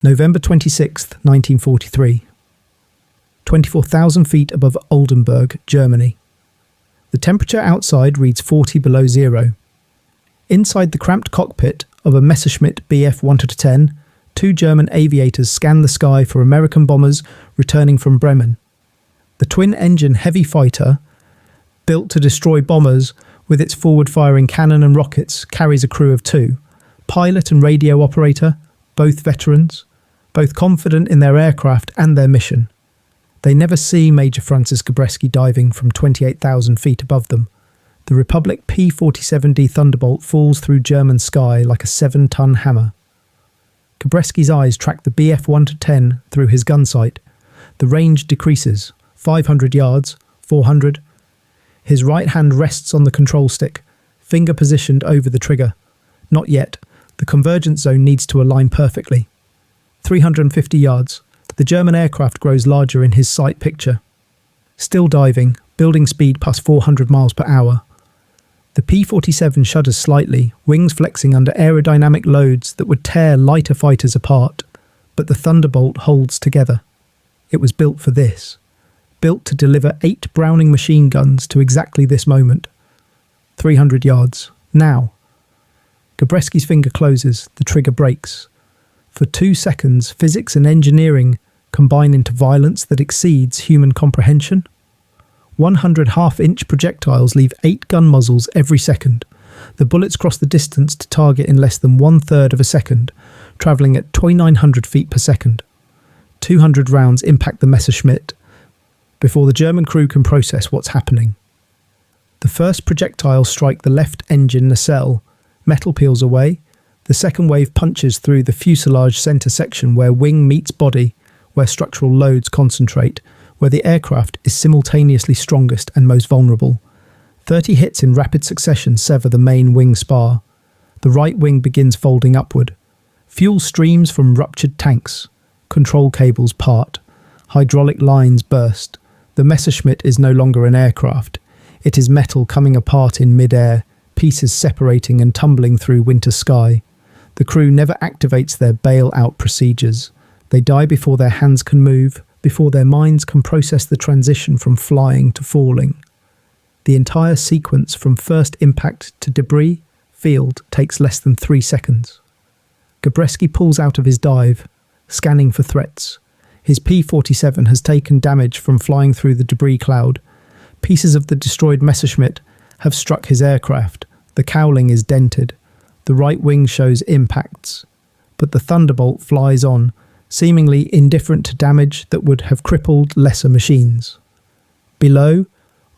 November 26, 1943. 24,000 feet above Oldenburg, Germany. The temperature outside reads 40 below zero. Inside the cramped cockpit of a Messerschmitt Bf 1-10, two German aviators scan the sky for American bombers returning from Bremen. The twin-engine heavy fighter, built to destroy bombers with its forward-firing cannon and rockets, carries a crew of two, pilot and radio operator, both veterans, both confident in their aircraft and their mission. They never see Major Francis Gabreski diving from 28,000 feet above them. The Republic P-47D Thunderbolt falls through German sky like a 7-ton hammer. Gabreski's eyes track the Bf 1-10 through his gun sight. The range decreases, 500 yards, 400. His right hand rests on the control stick, finger positioned over the trigger. Not yet. The convergence zone needs to align perfectly. 350 yards. The German aircraft grows larger in his sight picture. Still diving, building speed past 400 miles per hour. The P-47 shudders slightly, wings flexing under aerodynamic loads that would tear lighter fighters apart. But the Thunderbolt holds together. It was built for this. Built to deliver 8 Browning machine guns to exactly this moment. 300 yards. Now. Gabreski's finger closes, the trigger breaks. For 2 seconds, physics and engineering combine into violence that exceeds human comprehension. 100 half-inch projectiles leave 8 gun muzzles every second. The bullets cross the distance to target in less than 1/3 of a second, travelling at 2,900 feet per second. 200 rounds impact the Messerschmitt before the German crew can process what's happening. The first projectiles strike the left engine nacelle. Metal peels away. The second wave punches through the fuselage centre section where wing meets body, where structural loads concentrate, where the aircraft is simultaneously strongest and most vulnerable. 30 hits in rapid succession sever the main wing spar. The right wing begins folding upward. Fuel streams from ruptured tanks. Control cables part. Hydraulic lines burst. The Messerschmitt is no longer an aircraft. It is metal coming apart in midair, pieces separating and tumbling through winter sky. The crew never activates their bail-out procedures. They die before their hands can move, before their minds can process the transition from flying to falling. The entire sequence from first impact to debris field takes less than 3 seconds. Gabreski pulls out of his dive, scanning for threats. His P-47 has taken damage from flying through the debris cloud. Pieces of the destroyed Messerschmitt have struck his aircraft. The cowling is dented. The right wing shows impacts. But the Thunderbolt flies on, seemingly indifferent to damage that would have crippled lesser machines. Below,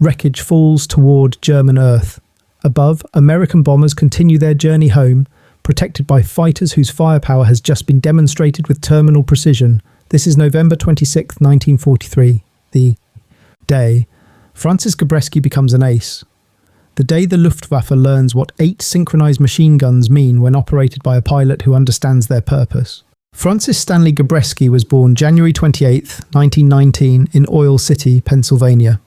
wreckage falls toward German earth. Above, American bombers continue their journey home, protected by fighters whose firepower has just been demonstrated with terminal precision. This is November 26, 1943, the day Francis Gabreski becomes an ace. The day the Luftwaffe learns what 8 synchronized machine guns mean when operated by a pilot who understands their purpose. Francis Stanley Gabreski was born January 28, 1919 in Oil City, Pennsylvania.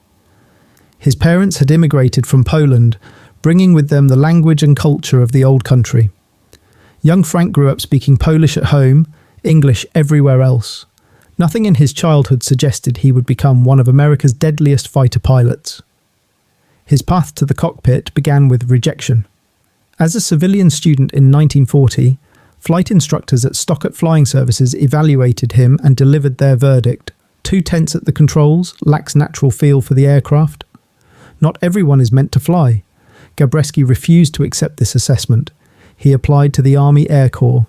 His parents had immigrated from Poland, bringing with them the language and culture of the old country. Young Frank grew up speaking Polish at home, English everywhere else. Nothing in his childhood suggested he would become one of America's deadliest fighter pilots. His path to the cockpit began with rejection. As a civilian student in 1940, flight instructors at Stockert Flying Services evaluated him and delivered their verdict. 2 tense at the controls, lacks natural feel for the aircraft. Not everyone is meant to fly. Gabreski refused to accept this assessment. He applied to the Army Air Corps.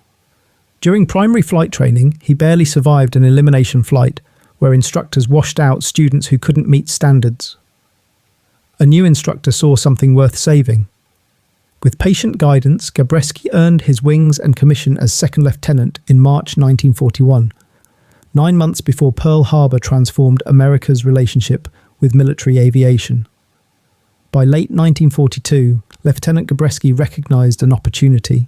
During primary flight training, he barely survived an elimination flight, where instructors washed out students who couldn't meet standards. A new instructor saw something worth saving. With patient guidance, Gabreski earned his wings and commission as second lieutenant in March 1941, 9 months before Pearl Harbor transformed America's relationship with military aviation. By late 1942, Lieutenant Gabreski recognized an opportunity.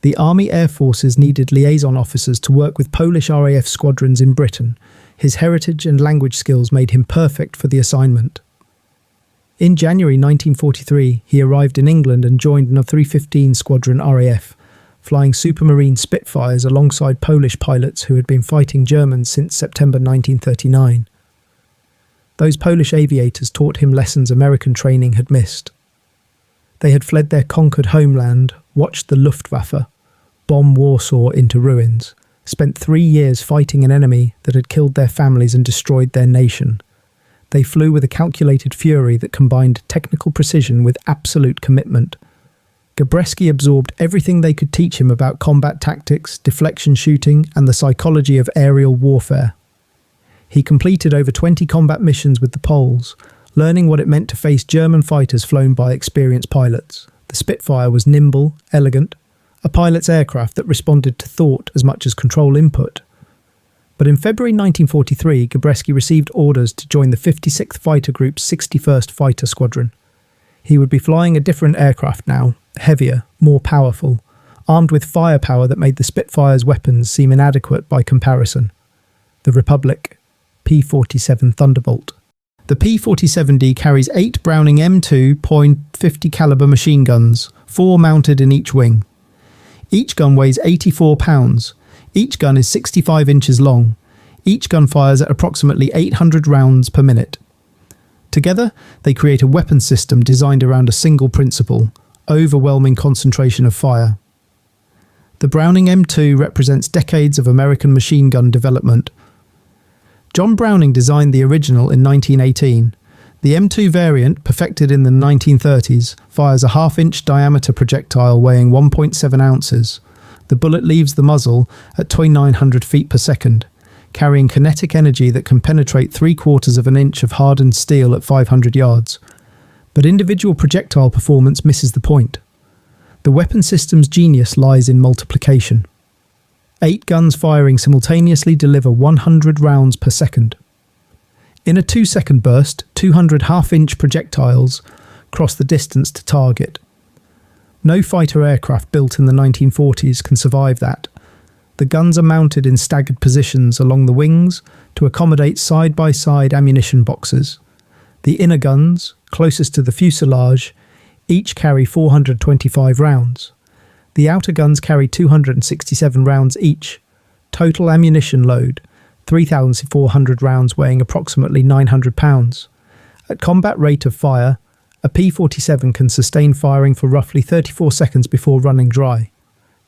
The Army Air Forces needed liaison officers to work with Polish RAF squadrons in Britain. His heritage and language skills made him perfect for the assignment. In January 1943, he arrived in England and joined No. 315 Squadron RAF, flying Supermarine Spitfires alongside Polish pilots who had been fighting Germans since September 1939. Those Polish aviators taught him lessons American training had missed. They had fled their conquered homeland, watched the Luftwaffe bomb Warsaw into ruins, spent 3 years fighting an enemy that had killed their families and destroyed their nation. They flew with a calculated fury that combined technical precision with absolute commitment. Gabreski absorbed everything they could teach him about combat tactics, deflection shooting, and the psychology of aerial warfare. He completed over 20 combat missions with the Poles, learning what it meant to face German fighters flown by experienced pilots. The Spitfire was nimble, elegant, a pilot's aircraft that responded to thought as much as control input. But in February 1943, Gabreski received orders to join the 56th Fighter Group's 61st Fighter Squadron. He would be flying a different aircraft now, heavier, more powerful, armed with firepower that made the Spitfire's weapons seem inadequate by comparison. The Republic P-47 Thunderbolt. The P-47D carries 8 Browning M2 .50 caliber machine guns, 4 mounted in each wing. Each gun weighs 84 pounds. Each gun is 65 inches long. Each gun fires at approximately 800 rounds per minute. Together, they create a weapon system designed around a single principle: overwhelming concentration of fire. The Browning M2 represents decades of American machine gun development. John Browning designed the original in 1918. The M2 variant, perfected in the 1930s, fires a half-inch diameter projectile weighing 1.7 ounces. The bullet leaves the muzzle at 2,900 feet per second, carrying kinetic energy that can penetrate 3/4 of an inch of hardened steel at 500 yards. But individual projectile performance misses the point. The weapon system's genius lies in multiplication. 8 guns firing simultaneously deliver 100 rounds per second. In a 2-second burst, 200 half-inch projectiles cross the distance to target. No fighter aircraft built in the 1940s can survive that. The guns are mounted in staggered positions along the wings to accommodate side-by-side ammunition boxes. The inner guns, closest to the fuselage, each carry 425 rounds. The outer guns carry 267 rounds each. Total ammunition load, 3,400 rounds weighing approximately 900 pounds. At combat rate of fire, a P-47 can sustain firing for roughly 34 seconds before running dry.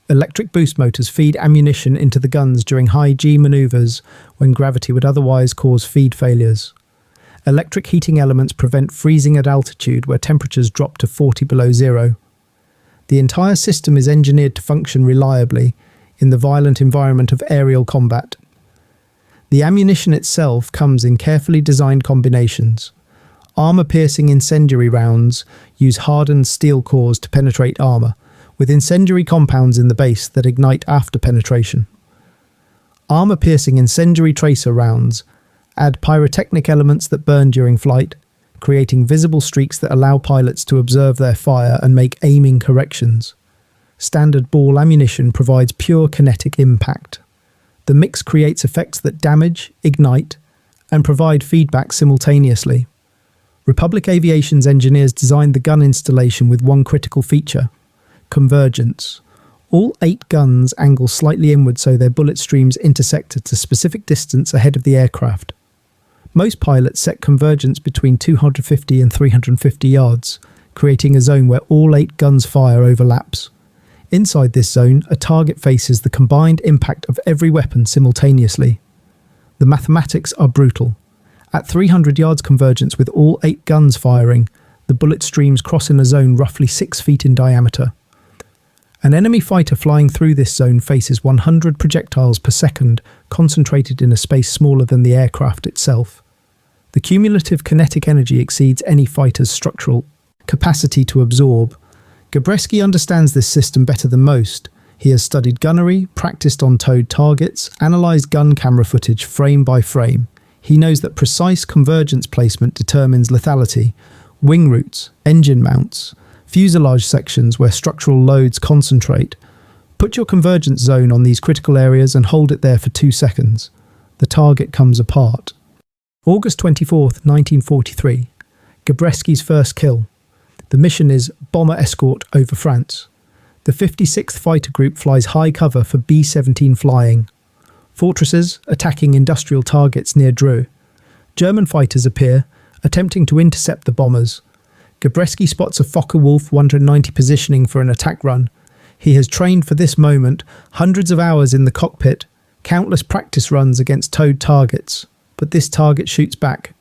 Electric boost motors feed ammunition into the guns during high G maneuvers when gravity would otherwise cause feed failures. Electric heating elements prevent freezing at altitude where temperatures drop to 40 below zero. The entire system is engineered to function reliably in the violent environment of aerial combat. The ammunition itself comes in carefully designed combinations. Armor-piercing incendiary rounds use hardened steel cores to penetrate armor, with incendiary compounds in the base that ignite after penetration. Armor-piercing incendiary tracer rounds add pyrotechnic elements that burn during flight, creating visible streaks that allow pilots to observe their fire and make aiming corrections. Standard ball ammunition provides pure kinetic impact. The mix creates effects that damage, ignite, and provide feedback simultaneously. Republic Aviation's engineers designed the gun installation with one critical feature: convergence. All 8 guns angle slightly inward so their bullet streams intersect at a specific distance ahead of the aircraft. Most pilots set convergence between 250 and 350 yards, creating a zone where all 8 guns' fire overlaps. Inside this zone, a target faces the combined impact of every weapon simultaneously. The mathematics are brutal. At 300 yards convergence with all 8 guns firing, the bullet streams cross in a zone roughly 6 feet in diameter. An enemy fighter flying through this zone faces 100 projectiles per second, concentrated in a space smaller than the aircraft itself. The cumulative kinetic energy exceeds any fighter's structural capacity to absorb. Gabreski understands this system better than most. He has studied gunnery, practiced on towed targets, analysed gun camera footage frame by frame. He knows that precise convergence placement determines lethality, wing routes, engine mounts, fuselage sections where structural loads concentrate. Put your convergence zone on these critical areas and hold it there for 2 seconds. The target comes apart. August 24th, 1943. Gabreski's first kill. The mission is bomber escort over France. The 56th Fighter Group flies high cover for B-17 flying. Fortresses attacking industrial targets near Dreux. German fighters appear, attempting to intercept the bombers. Gabreski spots a Focke-Wulf 190 positioning for an attack run. He has trained for this moment, hundreds of hours in the cockpit, countless practice runs against towed targets. But this target shoots back.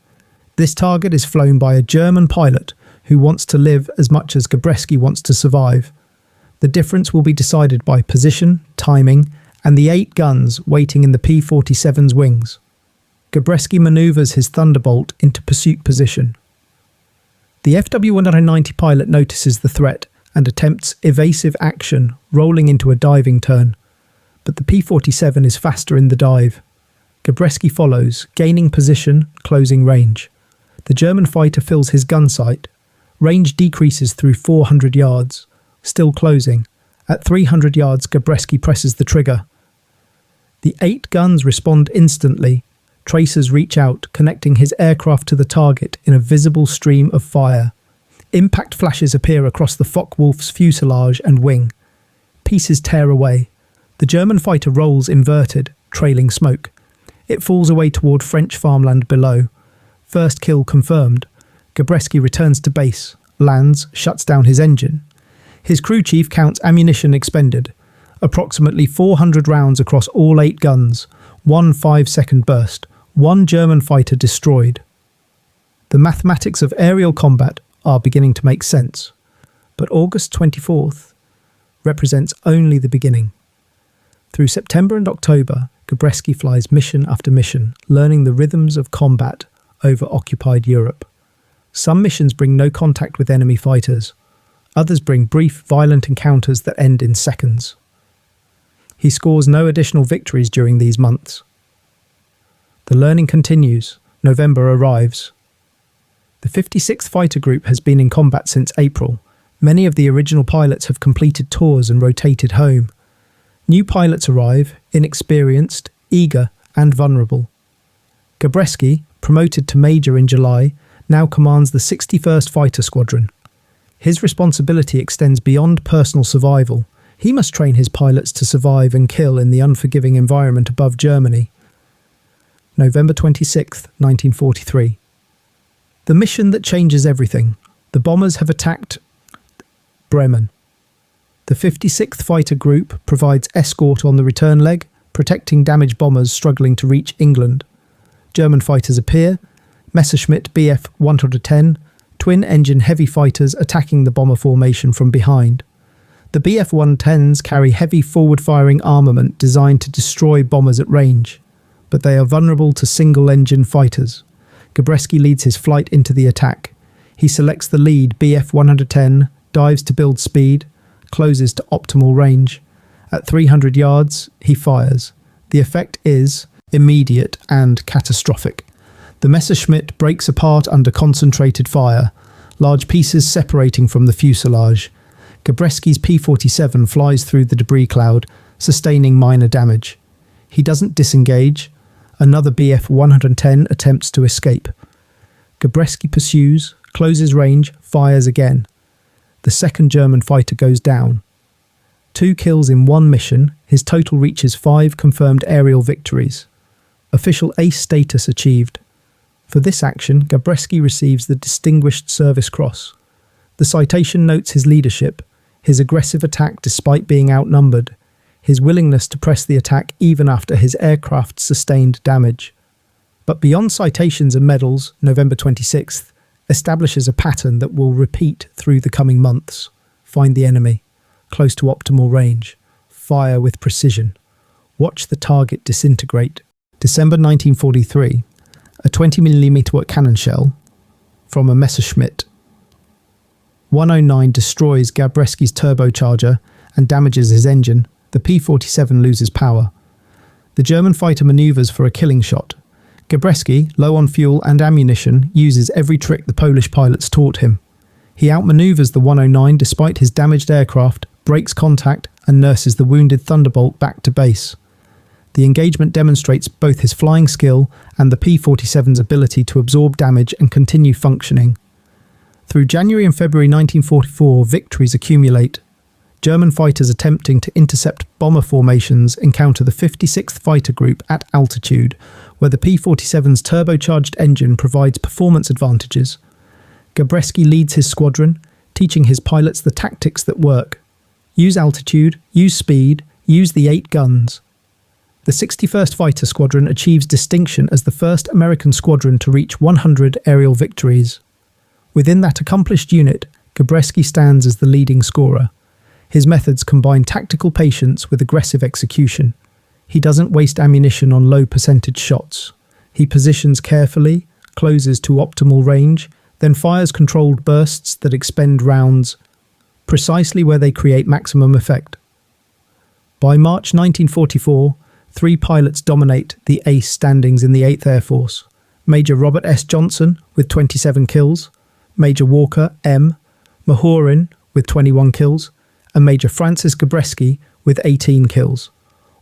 This target is flown by a German pilot who wants to live as much as Gabreski wants to survive. The difference will be decided by position, timing, and the 8 guns waiting in the P-47's wings. Gabreski maneuvers his Thunderbolt into pursuit position. The FW-190 pilot notices the threat and attempts evasive action, rolling into a diving turn. But the P-47 is faster in the dive. Gabreski follows, gaining position, closing range. The German fighter fills his gun sight. Range decreases through 400 yards. Still closing. At 300 yards, Gabreski presses the trigger. The 8 guns respond instantly. Tracers reach out, connecting his aircraft to the target in a visible stream of fire. Impact flashes appear across the Focke-Wulf's fuselage and wing. Pieces tear away. The German fighter rolls inverted, trailing smoke. It falls away toward French farmland below. First kill confirmed. Gabreski returns to base, lands, shuts down his engine. His crew chief counts ammunition expended. Approximately 400 rounds across all 8 guns. 1 5-second burst. 1 German fighter destroyed. The mathematics of aerial combat are beginning to make sense, but August 24th represents only the beginning. Through September and October, Gabreski flies mission after mission, learning the rhythms of combat over occupied Europe. Some missions bring no contact with enemy fighters. Others bring brief, violent encounters that end in seconds. He scores no additional victories during these months. The learning continues. November arrives. The 56th Fighter Group has been in combat since April. Many of the original pilots have completed tours and rotated home. New pilots arrive, inexperienced, eager, and vulnerable. Gabreski, promoted to Major in July, now commands the 61st Fighter Squadron. His responsibility extends beyond personal survival. He must train his pilots to survive and kill in the unforgiving environment above Germany. November 26, 1943. The mission that changes everything. The bombers have attacked Bremen. The 56th Fighter Group provides escort on the return leg, protecting damaged bombers struggling to reach England. German fighters appear, Messerschmitt Bf 110, twin-engine heavy fighters attacking the bomber formation from behind. The Bf 110s carry heavy forward-firing armament designed to destroy bombers at range, but they are vulnerable to single-engine fighters. Gabreski leads his flight into the attack. He selects the lead Bf 110, dives to build speed, closes to optimal range. At 300 yards, he fires. The effect is immediate and catastrophic. The Messerschmitt breaks apart under concentrated fire, large pieces separating from the fuselage. Gabreski's P-47 flies through the debris cloud, sustaining minor damage. He doesn't disengage. Another Bf 110 attempts to escape. Gabreski pursues, closes range, fires again. The second German fighter goes down. 2 kills in 1 mission, his total reaches 5 confirmed aerial victories. Official ace status achieved. For this action, Gabreski receives the Distinguished Service Cross. The citation notes his leadership, his aggressive attack despite being outnumbered, his willingness to press the attack even after his aircraft sustained damage. But beyond citations and medals, November 26th establishes a pattern that will repeat through the coming months. Find the enemy, close to optimal range, fire with precision, watch the target disintegrate. December 1943, a 20mm cannon shell from a Messerschmitt 109 destroys Gabreski's turbocharger and damages his engine. The P-47 loses power. The German fighter maneuvers for a killing shot. Gabreski, low on fuel and ammunition, uses every trick the Polish pilots taught him. He outmaneuvers the 109 despite his damaged aircraft, breaks contact, and nurses the wounded Thunderbolt back to base. The engagement demonstrates both his flying skill and the P-47's ability to absorb damage and continue functioning. Through January and February 1944, victories accumulate. German fighters attempting to intercept bomber formations encounter the 56th Fighter Group at altitude, where the P-47's turbocharged engine provides performance advantages. Gabreski leads his squadron, teaching his pilots the tactics that work. Use altitude, use speed, use the 8 guns. The 61st Fighter Squadron achieves distinction as the first American squadron to reach 100 aerial victories. Within that accomplished unit, Gabreski stands as the leading scorer. His methods combine tactical patience with aggressive execution. He doesn't waste ammunition on low percentage shots. He positions carefully, closes to optimal range, then fires controlled bursts that expend rounds precisely where they create maximum effect. By March 1944, 3 pilots dominate the ace standings in the 8th Air Force. Major Robert S. Johnson with 27 kills, Major Walker M. Mahurin with 21 kills, and Major Francis Gabreski with 18 kills.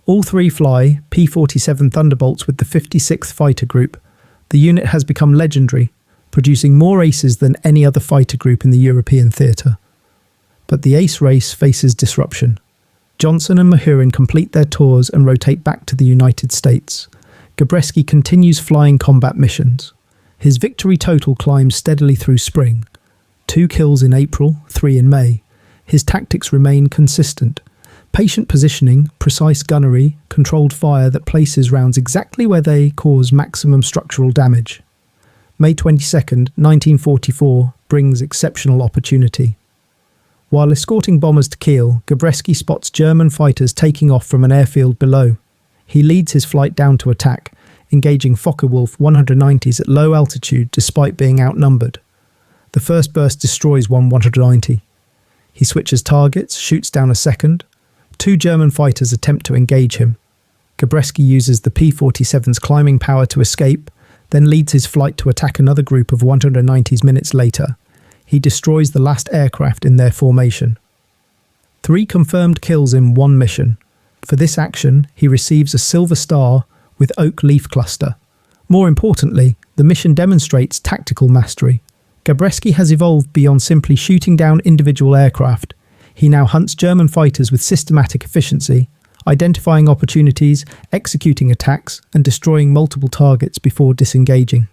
All 3 fly P-47 Thunderbolts with the 56th Fighter Group. The unit has become legendary, producing more aces than any other fighter group in the European theatre. But the ace race faces disruption. Johnson and Mahurin complete their tours and rotate back to the United States. Gabreski continues flying combat missions. His victory total climbs steadily through spring. 2 kills in April, 3 in May. His tactics remain consistent. Patient positioning, precise gunnery, controlled fire that places rounds exactly where they cause maximum structural damage. May 22, 1944 brings exceptional opportunity. While escorting bombers to Kiel, Gabreski spots German fighters taking off from an airfield below. He leads his flight down to attack, engaging Focke-Wulf 190s at low altitude despite being outnumbered. The first burst destroys one 190. He switches targets, shoots down a second. 2 German fighters attempt to engage him. Gabreski uses the P-47's climbing power to escape, then leads his flight to attack another group of 190s minutes later. He destroys the last aircraft in their formation. 3 confirmed kills in one mission. For this action, he receives a Silver Star with Oak Leaf Cluster. More importantly, the mission demonstrates tactical mastery. Gabreski has evolved beyond simply shooting down individual aircraft. He now hunts German fighters with systematic efficiency, identifying opportunities, executing attacks, and destroying multiple targets before disengaging.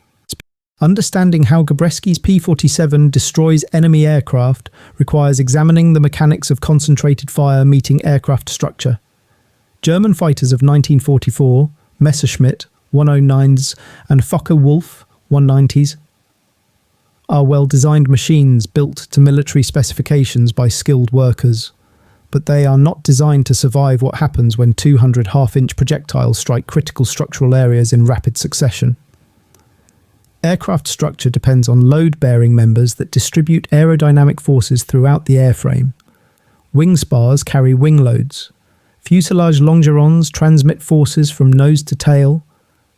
Understanding how Gabreski's P-47 destroys enemy aircraft requires examining the mechanics of concentrated fire meeting aircraft structure. German fighters of 1944, Messerschmitt 109s and Focke-Wulf 190s, are well-designed machines built to military specifications by skilled workers, but they are not designed to survive what happens when 200 half-inch projectiles strike critical structural areas in rapid succession. Aircraft structure depends on load-bearing members that distribute aerodynamic forces throughout the airframe. Wing spars carry wing loads. Fuselage longerons transmit forces from nose to tail.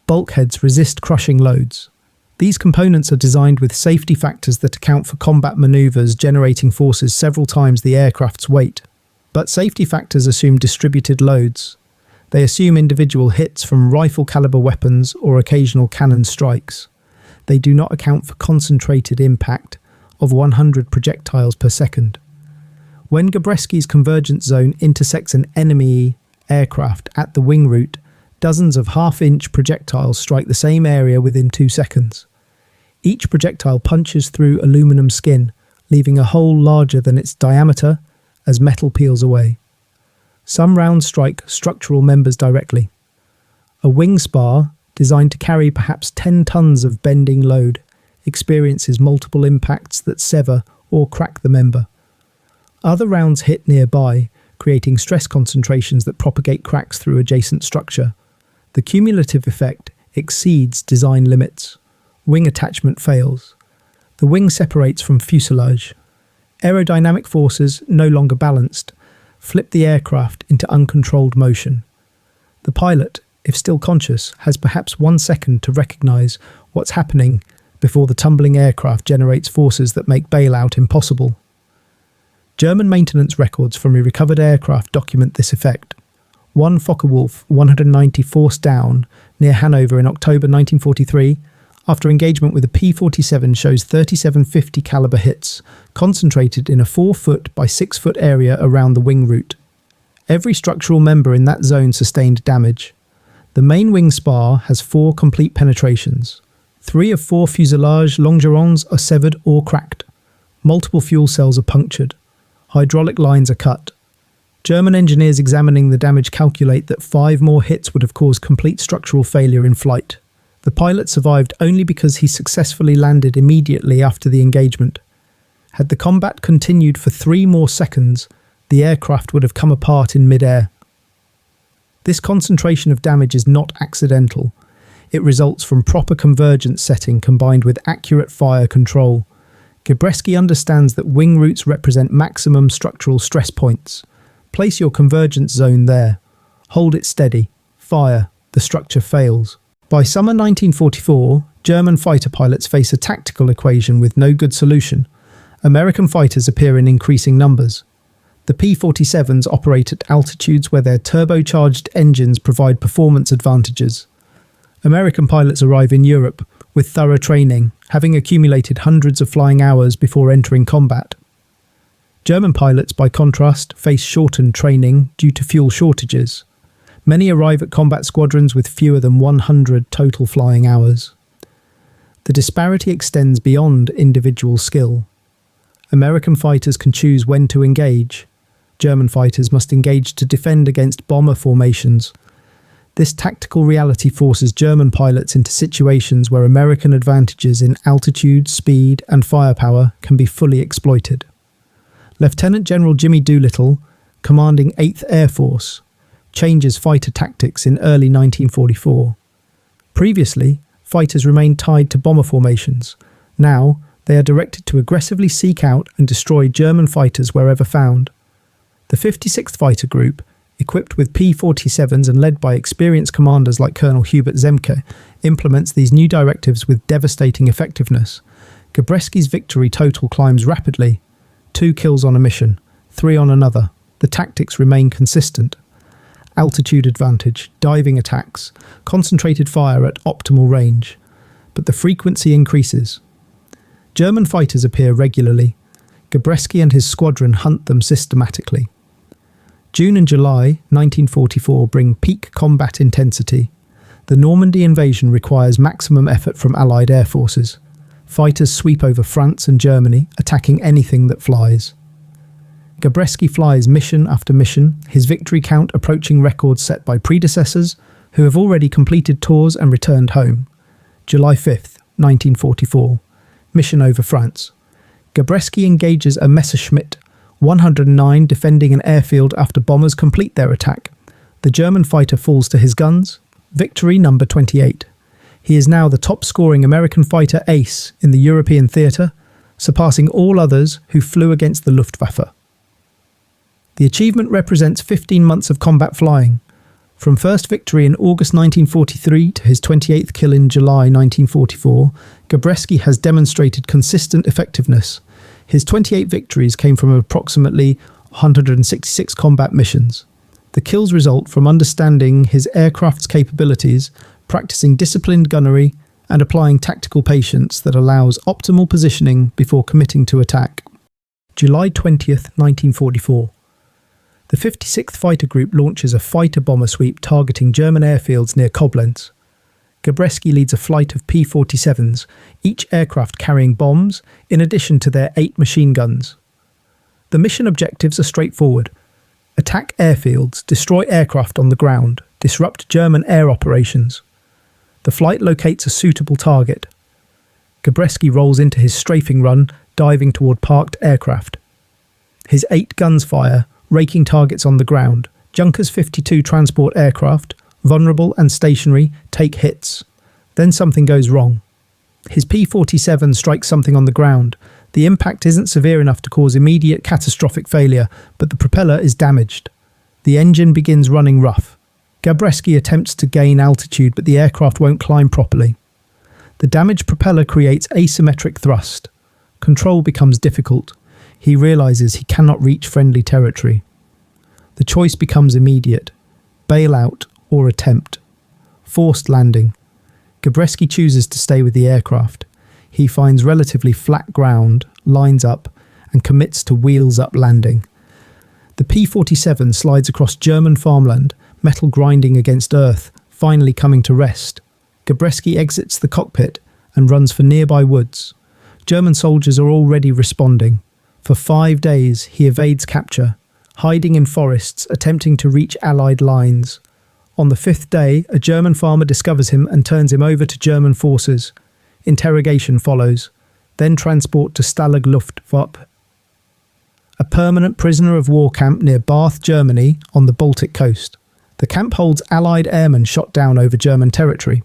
Bulkheads resist crushing loads. These components are designed with safety factors that account for combat maneuvers generating forces several times the aircraft's weight. But safety factors assume distributed loads. They assume individual hits from rifle-caliber weapons or occasional cannon strikes. They do not account for concentrated impact of 100 projectiles per second. When Gabreski's convergence zone intersects an enemy aircraft at the wing route, dozens of half-inch projectiles strike the same area within 2 seconds. Each projectile punches through aluminum skin, leaving a hole larger than its diameter as metal peels away. Some rounds strike structural members directly. A wing spar, designed to carry perhaps 10 tons of bending load, experiences multiple impacts that sever or crack the member. Other rounds hit nearby, creating stress concentrations that propagate cracks through adjacent structure. The cumulative effect exceeds design limits. Wing attachment fails. The wing separates from fuselage. Aerodynamic forces, no longer balanced, flip the aircraft into uncontrolled motion. The pilot, if still conscious, has perhaps 1 second to recognize what's happening before the tumbling aircraft generates forces that make bailout impossible. German maintenance records from a recovered aircraft document this effect. One Focke-Wulf 190 forced down near Hanover in October 1943, after engagement with a P-47 shows 3750 caliber hits, concentrated in a 4-foot by 6-foot area around the wing root. Every structural member in that zone sustained damage. The main wing spar has 4 complete penetrations. 3 of 4 fuselage longerons are severed or cracked. Multiple fuel cells are punctured. Hydraulic lines are cut. German engineers examining the damage calculate that 5 more hits would have caused complete structural failure in flight. The pilot survived only because he successfully landed immediately after the engagement. Had the combat continued for 3 more seconds, the aircraft would have come apart in midair. This concentration of damage is not accidental. It results from proper convergence setting combined with accurate fire control. Gabreski understands that wing roots represent maximum structural stress points. Place your convergence zone there. Hold it steady. Fire. The structure fails. By summer 1944, German fighter pilots face a tactical equation with no good solution. American fighters appear in increasing numbers. The P-47s operate at altitudes where their turbocharged engines provide performance advantages. American pilots arrive in Europe with thorough training, having accumulated hundreds of flying hours before entering combat. German pilots, by contrast, face shortened training due to fuel shortages. Many arrive at combat squadrons with fewer than 100 total flying hours. The disparity extends beyond individual skill. American fighters can choose when to engage. German fighters must engage to defend against bomber formations. This tactical reality forces German pilots into situations where American advantages in altitude, speed, and firepower can be fully exploited. Lieutenant General Jimmy Doolittle, commanding 8th Air Force, changes fighter tactics in early 1944. Previously, fighters remained tied to bomber formations. Now, they are directed to aggressively seek out and destroy German fighters wherever found. The 56th Fighter Group, equipped with P-47s and led by experienced commanders like Colonel Hubert Zemke, implements these new directives with devastating effectiveness. Gabreski's victory total climbs rapidly. 2 kills on a mission, 3 on another. The tactics remain consistent. Altitude advantage, diving attacks, concentrated fire at optimal range. But the frequency increases. German fighters appear regularly. Gabreski and his squadron hunt them systematically. June and July 1944 bring peak combat intensity. The Normandy invasion requires maximum effort from Allied air forces. Fighters sweep over France and Germany, attacking anything that flies. Gabreski flies mission after mission, his victory count approaching records set by predecessors who have already completed tours and returned home. July 5th, 1944. Mission over France. Gabreski engages a Messerschmitt 109 defending an airfield after bombers complete their attack. The German fighter falls to his guns. Victory number 28. He is now the top-scoring American fighter ace in the European theatre, surpassing all others who flew against the Luftwaffe. The achievement represents 15 months of combat flying. From first victory in August 1943 to his 28th kill in July 1944, Gabreski has demonstrated consistent effectiveness. His 28 victories came from approximately 166 combat missions. The kills result from understanding his aircraft's capabilities, practicing disciplined gunnery, and applying tactical patience that allows optimal positioning before committing to attack. July 20th, 1944. The 56th Fighter Group launches a fighter-bomber sweep targeting German airfields near Koblenz. Gabreski leads a flight of P-47s, each aircraft carrying bombs, in addition to their 8 machine guns. The mission objectives are straightforward. Attack airfields, destroy aircraft on the ground, disrupt German air operations. The flight locates a suitable target. Gabreski rolls into his strafing run, diving toward parked aircraft. His 8 guns fire, raking targets on the ground. Junkers 52 transport aircraft, vulnerable and stationary, take hits. Then something goes wrong. His P-47 strikes something on the ground. The impact isn't severe enough to cause immediate catastrophic failure, but the propeller is damaged. The engine begins running rough. Gabreski attempts to gain altitude, but the aircraft won't climb properly. The damaged propeller creates asymmetric thrust. Control becomes difficult. He realizes he cannot reach friendly territory. The choice becomes immediate: bail out or attempt. Forced landing. Gabreski chooses to stay with the aircraft. He finds relatively flat ground, lines up, and commits to wheels-up landing. The P-47 slides across German farmland, metal grinding against earth, finally coming to rest. Gabreski exits the cockpit and runs for nearby woods. German soldiers are already responding. For 5 days, he evades capture, hiding in forests, attempting to reach Allied lines. On the 5th day, a German farmer discovers him and turns him over to German forces. Interrogation follows, then transport to Stalag Luftwaffe, a permanent prisoner of war camp near Bath, Germany, on the Baltic coast. The camp holds Allied airmen shot down over German territory.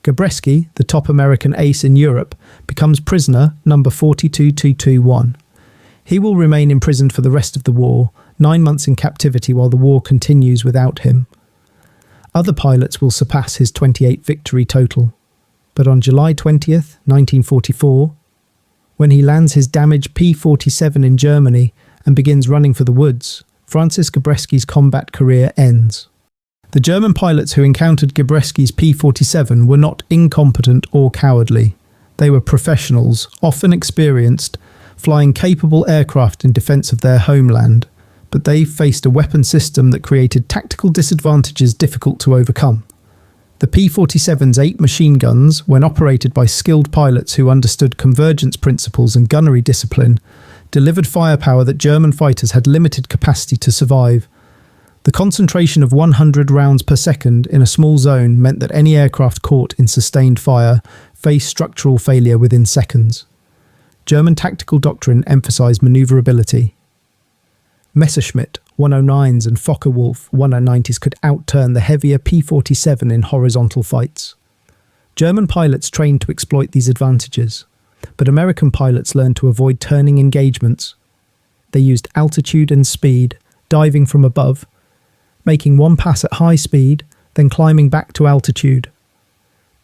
Gabreski, the top American ace in Europe, becomes prisoner number 42221. He will remain imprisoned for the rest of the war, 9 months in captivity while the war continues without him. Other pilots will surpass his 28 victory total. But on July 20th, 1944, when he lands his damaged P-47 in Germany and begins running for the woods, Francis Gabreski's combat career ends. The German pilots who encountered Gabreski's P-47 were not incompetent or cowardly. They were professionals, often experienced, flying capable aircraft in defence of their homeland, but they faced a weapon system that created tactical disadvantages difficult to overcome. The P-47's 8 machine guns, when operated by skilled pilots who understood convergence principles and gunnery discipline, delivered firepower that German fighters had limited capacity to survive. The concentration of 100 rounds per second in a small zone meant that any aircraft caught in sustained fire faced structural failure within seconds. German tactical doctrine emphasized maneuverability. Messerschmitt 109s and Focke-Wulf 190s could outturn the heavier P-47 in horizontal fights. German pilots trained to exploit these advantages, but American pilots learned to avoid turning engagements. They used altitude and speed, diving from above, making one pass at high speed, then climbing back to altitude.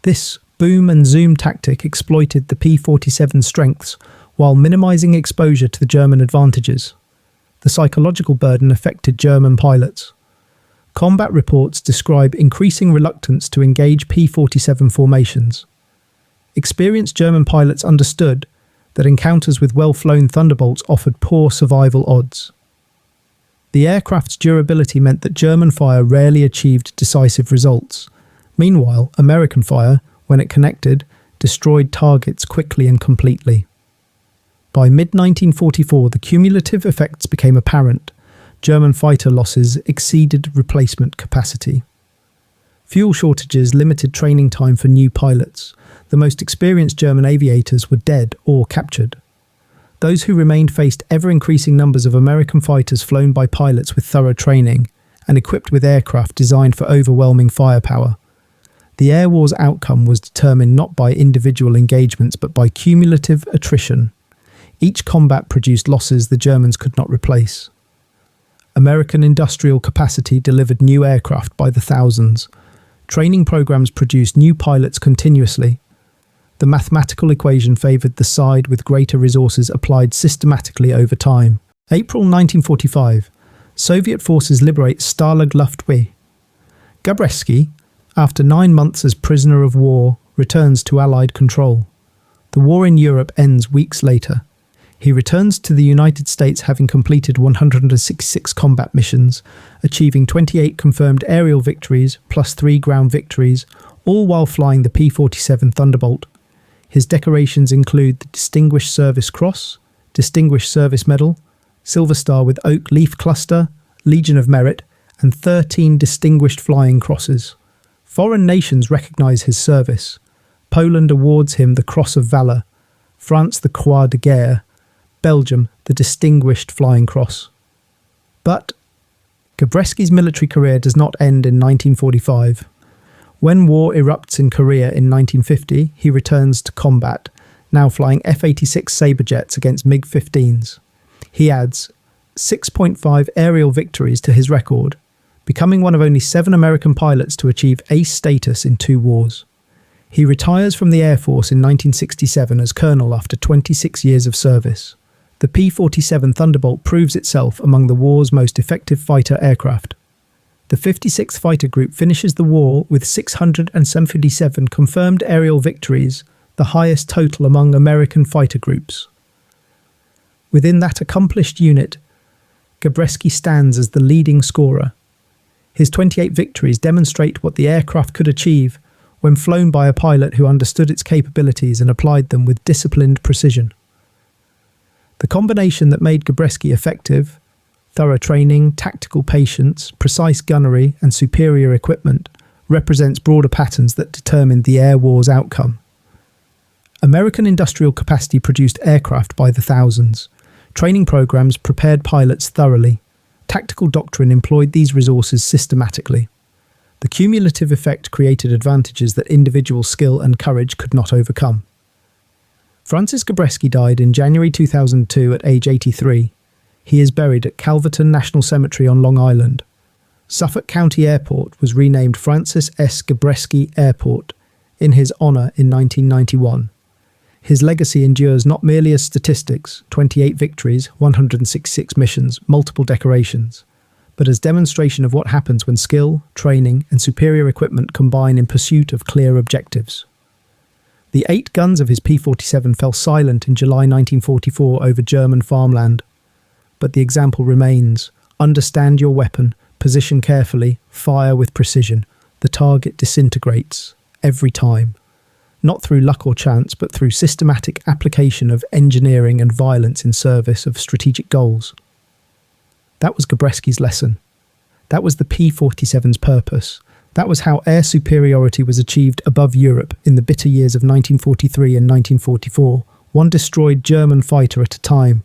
This boom and zoom tactic exploited the P-47's strengths while minimizing exposure to the German advantages. The psychological burden affected German pilots. Combat reports describe increasing reluctance to engage P-47 formations. Experienced German pilots understood that encounters with well-flown Thunderbolts offered poor survival odds. The aircraft's durability meant that German fire rarely achieved decisive results. Meanwhile, American fire, when it connected, destroyed targets quickly and completely. By mid-1944, the cumulative effects became apparent. German fighter losses exceeded replacement capacity. Fuel shortages limited training time for new pilots. The most experienced German aviators were dead or captured. Those who remained faced ever-increasing numbers of American fighters flown by pilots with thorough training and equipped with aircraft designed for overwhelming firepower. The air war's outcome was determined not by individual engagements but by cumulative attrition. Each combat produced losses the Germans could not replace. American industrial capacity delivered new aircraft by the thousands. Training programs produced new pilots continuously. The mathematical equation favoured the side with greater resources applied systematically over time. April 1945. Soviet forces liberate Stalag Luftwaffe. Gabreski, after 9 months as prisoner of war, returns to Allied control. The war in Europe ends weeks later. He returns to the United States having completed 166 combat missions, achieving 28 confirmed aerial victories plus 3 ground victories, all while flying the P-47 Thunderbolt. His decorations include the Distinguished Service Cross, Distinguished Service Medal, Silver Star with Oak Leaf Cluster, Legion of Merit, and 13 Distinguished Flying Crosses. Foreign nations recognise his service. Poland awards him the Cross of Valour, France the Croix de Guerre, Belgium the Distinguished Flying Cross. But Gabreski's military career does not end in 1945. When war erupts in Korea in 1950, he returns to combat, now flying F-86 Sabre-jets against MiG-15s. He adds 6.5 aerial victories to his record, becoming one of only 7 American pilots to achieve ace status in 2 wars. He retires from the Air Force in 1967 as colonel after 26 years of service. The P-47 Thunderbolt proves itself among the war's most effective fighter aircraft. The 56th Fighter Group finishes the war with 677 confirmed aerial victories, the highest total among American fighter groups. Within that accomplished unit, Gabreski stands as the leading scorer. His 28 victories demonstrate what the aircraft could achieve when flown by a pilot who understood its capabilities and applied them with disciplined precision. The combination that made Gabreski effective, thorough training, tactical patience, precise gunnery, and superior equipment, represents broader patterns that determined the air war's outcome. American industrial capacity produced aircraft by the thousands. Training programs prepared pilots thoroughly. Tactical doctrine employed these resources systematically. The cumulative effect created advantages that individual skill and courage could not overcome. Francis Gabreski died in January 2002 at age 83. He is buried at Calverton National Cemetery on Long Island. Suffolk County Airport was renamed Francis S. Gabreski Airport in his honour in 1991. His legacy endures not merely as statistics, 28 victories, 166 missions, multiple decorations, but as demonstration of what happens when skill, training, and superior equipment combine in pursuit of clear objectives. The 8 guns of his P-47 fell silent in July 1944 over German farmland. But the example remains. Understand your weapon, position carefully, fire with precision. The target disintegrates, every time. Not through luck or chance, but through systematic application of engineering and violence in service of strategic goals. That was Gabreski's lesson. That was the P-47's purpose. That was how air superiority was achieved above Europe in the bitter years of 1943 and 1944, one destroyed German fighter at a time.